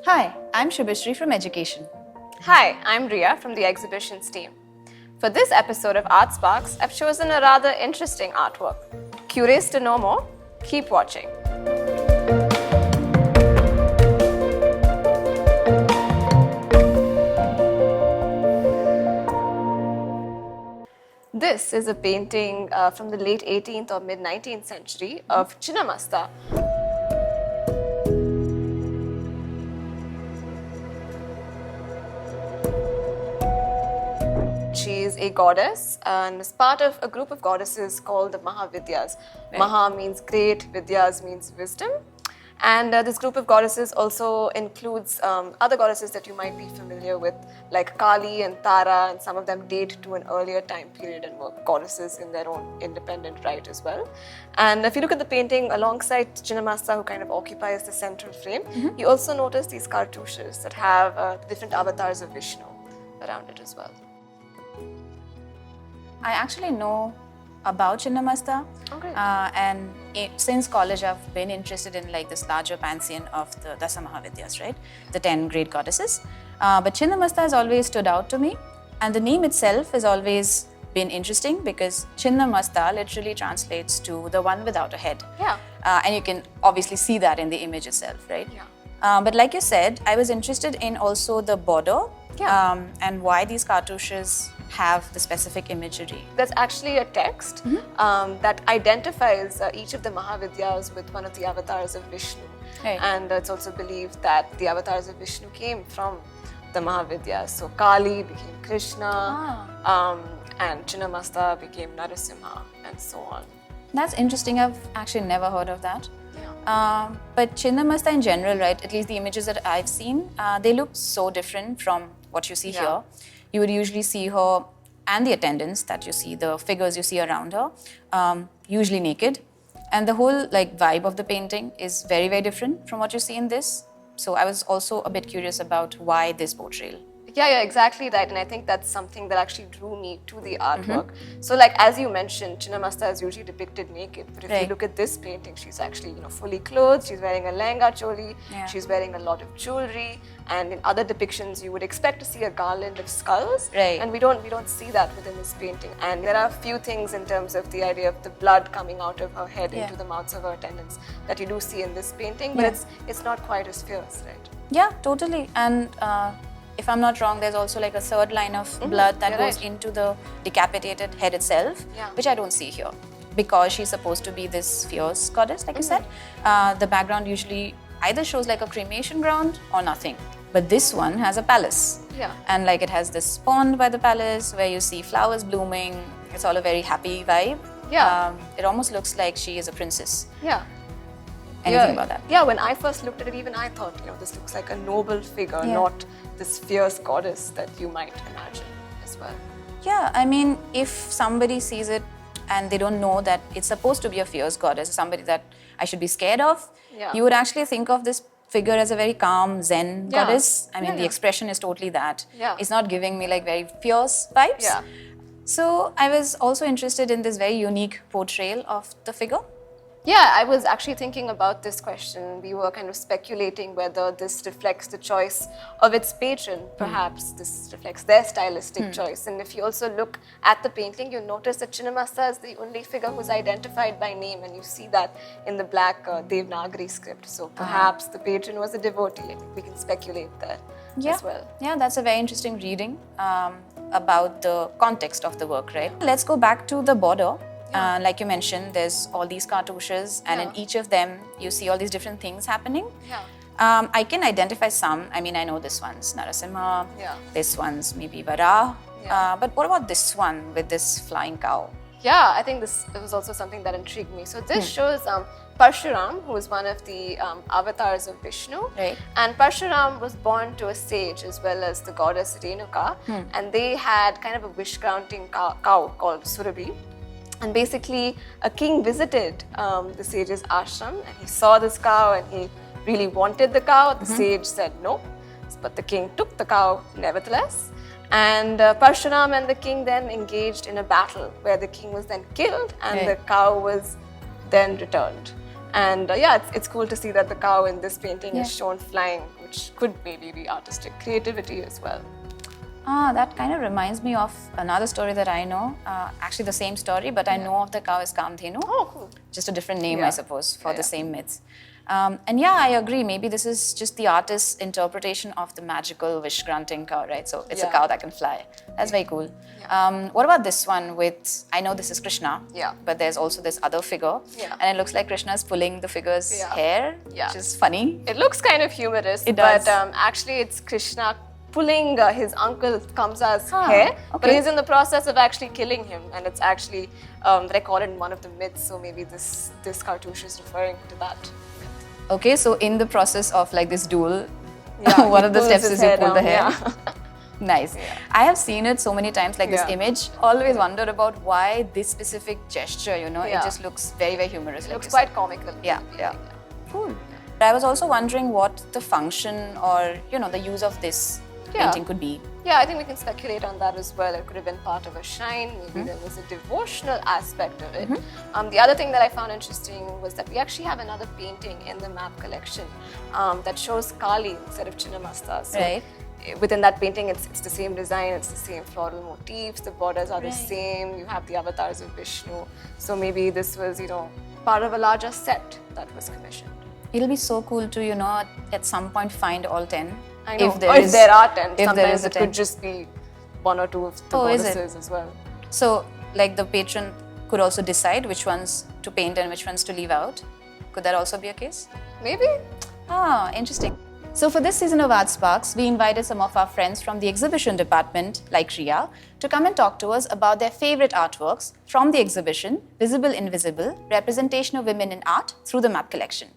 Hi, I'm Shubhashri from Education. Hi, I'm Ria from the exhibitions team. For this episode of Art Sparks, I've chosen a rather interesting artwork. Curious to know more? Keep watching. This is a painting from the late 18th or mid 19th century of Chinnamasta. She is a goddess and is part of a group of goddesses called the Mahavidyas. Right. Maha means great, Vidyas means wisdom. And this group of goddesses also includes other goddesses that you might be familiar with, like Kali and Tara, and some of them date to an earlier time period and were goddesses in their own independent right as well. And if you look at the painting alongside Chinnamasta, who kind of occupies the central frame, you also notice these cartouches that have different avatars of Vishnu around it as well. I actually know about Chinnamasta, Okay. and since college I've been interested in like this larger pantheon of the Dasa Mahavidyas, right? The 10 great goddesses. But Chinnamasta has always stood out to me, and the name itself has always been interesting because Chinnamasta literally translates to the one without a head. Yeah. And you can obviously see that in the image itself, right? Yeah. But like you said, I was interested in also the border Yeah. and why these cartouches have the specific imagery. There's actually a text that identifies each of the Mahavidyas with one of the avatars of Vishnu. Right. And it's also believed that the avatars of Vishnu came from the Mahavidyas. So Kali became Krishna, and Chinnamasta became Narasimha, and so on. That's interesting. I've actually never heard of that. Yeah. But Chinnamasta in general, right, at least the images that I've seen, they look so different from what you see Yeah. here. You would usually see her and the attendants that you see, the figures you see around her, usually naked. And the whole like vibe of the painting is very, very different from what you see in this. So I was also a bit curious about why this portrayal. Yeah, exactly right. And I think that's something that actually drew me to the artwork. So like, as you mentioned, Chinnamasta is usually depicted naked. But if you Right. look at this painting, she's actually, fully clothed. She's wearing a lehenga choli. Yeah. She's wearing a lot of jewelry. And in other depictions, you would expect to see a garland of skulls. Right. And we don't see that within this painting. And there are a few things in terms of the idea of the blood coming out of her head Yeah. into the mouths of her attendants that you do see in this painting. But Yeah. it's not quite as fierce, right? Yeah, totally. And if I'm not wrong, there's also like a third line of blood that you're goes right. into the decapitated head itself, Yeah. which I don't see here. Because she's supposed to be this fierce goddess, like you said. The background usually either shows like a cremation ground or nothing. But this one has a palace. Yeah. And like it has this pond by the palace where you see flowers blooming. It's all a very happy vibe. Yeah. It almost looks like she is a princess. Yeah. Anything about that? Yeah, when I first looked at it, even I thought, this looks like a noble figure, Yeah. not this fierce goddess that you might imagine as well. Yeah, I mean, if somebody sees it and they don't know that it's supposed to be a fierce goddess, somebody that I should be scared of, Yeah. you would actually think of this figure as a very calm Zen Yeah. goddess. I mean, Yeah, the yeah. expression is totally that. Yeah. It's not giving me like very fierce vibes. Yeah. So I was also interested in this very unique portrayal of the figure. Yeah, I was actually thinking about this question. We were kind of speculating whether this reflects the choice of its patron. Perhaps this reflects their stylistic choice. And if you also look at the painting, you'll notice that Chinnamasta is the only figure who's identified by name, and you see that in the black Devanagari script. So perhaps the patron was a devotee. I think we can speculate that as well. Yeah, that's a very interesting reading about the context of the work, right? Let's go back to the border. Like you mentioned, there's all these cartouches, and in Yeah. each of them, you see all these different things happening. Yeah. I can identify some. I mean, I know this one's Narasimha, Yeah. this one's maybe Vara. Yeah. But what about this one with this flying cow? Yeah, I think this was also something that intrigued me. So this shows Parshuram, who is one of the avatars of Vishnu. Right. And Parshuram was born to a sage as well as the goddess Renuka. And they had kind of a wish-granting cow called Surabhi. And basically, a king visited the sage's ashram, and he saw this cow and he really wanted the cow. The sage said no, but the king took the cow nevertheless. And Parshuram and the king then engaged in a battle where the king was then killed and Right. the cow was then returned. And yeah, it's cool to see that the cow in this painting is shown flying, which could maybe be artistic creativity as well. That kind of reminds me of another story that I know. Actually, the same story, but I know of the cow as Kamdhenu. Oh, cool. Just a different name, I suppose, for the same myths. And yeah, I agree. Maybe this is just the artist's interpretation of the magical wish-granting cow, right? So it's a cow that can fly. That's very cool. What about this one with, I know this is Krishna, but there's also this other figure. And it looks like Krishna's pulling the figure's hair, which is funny. It looks kind of humorous, It does. but actually it's Krishna pulling his uncle Kamsa's hair, but he's in the process of actually killing him, and it's actually recorded in one of the myths, so maybe this cartouche is referring to that. Okay, so in the process of like this duel, one of the steps is you pull the hair. Nice. I have seen it so many times, like this image. Always wondered about why this specific gesture, you know, it just looks very, very humorous. It looks quite comical. Yeah. Cool. I was also wondering what the function or, you know, the use of this painting could be. Yeah, I think we can speculate on that as well. It could have been part of a shrine, maybe there was a devotional aspect of it. The other thing that I found interesting was that we actually have another painting in the map collection that shows Kali instead of Chinnamasta. So within that painting, it's the same design, it's the same floral motifs, the borders are the same, you have the avatars of Vishnu. So maybe this was, you know, part of a larger set that was commissioned. It'll be so cool to, you know, at some point find all 10. I know. If there are 10, sometimes it could just be one or two of the goddesses as well. So, like the patron could also decide which ones to paint and which ones to leave out. Could that also be a case? Maybe. Ah, interesting. So for this season of Art Sparks, we invited some of our friends from the exhibition department, like Riya, to come and talk to us about their favorite artworks from the exhibition, Visible Invisible, Representation of Women in Art through the Map Collection.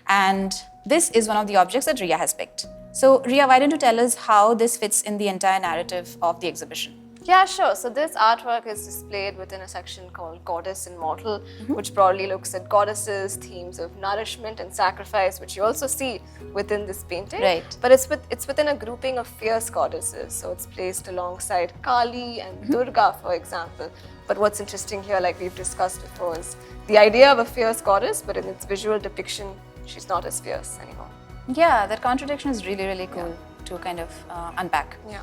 And this is one of the objects that Riya has picked. So Riya, why don't you tell us how this fits in the entire narrative of the exhibition? Yeah, sure. So this artwork is displayed within a section called Goddess and Mortal, which broadly looks at goddesses, themes of nourishment and sacrifice, which you also see within this painting. Right. But it's within a grouping of fierce goddesses. So it's placed alongside Kali and Durga, for example. But what's interesting here, like we've discussed before, is the idea of a fierce goddess, but in its visual depiction, she's not as fierce anymore. Yeah, that contradiction is really, really cool to kind of unpack. Yeah.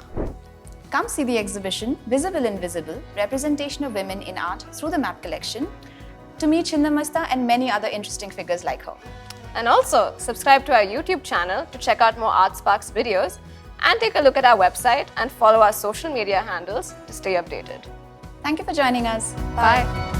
Come see the exhibition, Visible Invisible, Representation of Women in Art through the Map Collection, to meet Chinnamasta and many other interesting figures like her. And also, subscribe to our YouTube channel to check out more Art Sparks videos, and take a look at our website and follow our social media handles to stay updated. Thank you for joining us. Bye.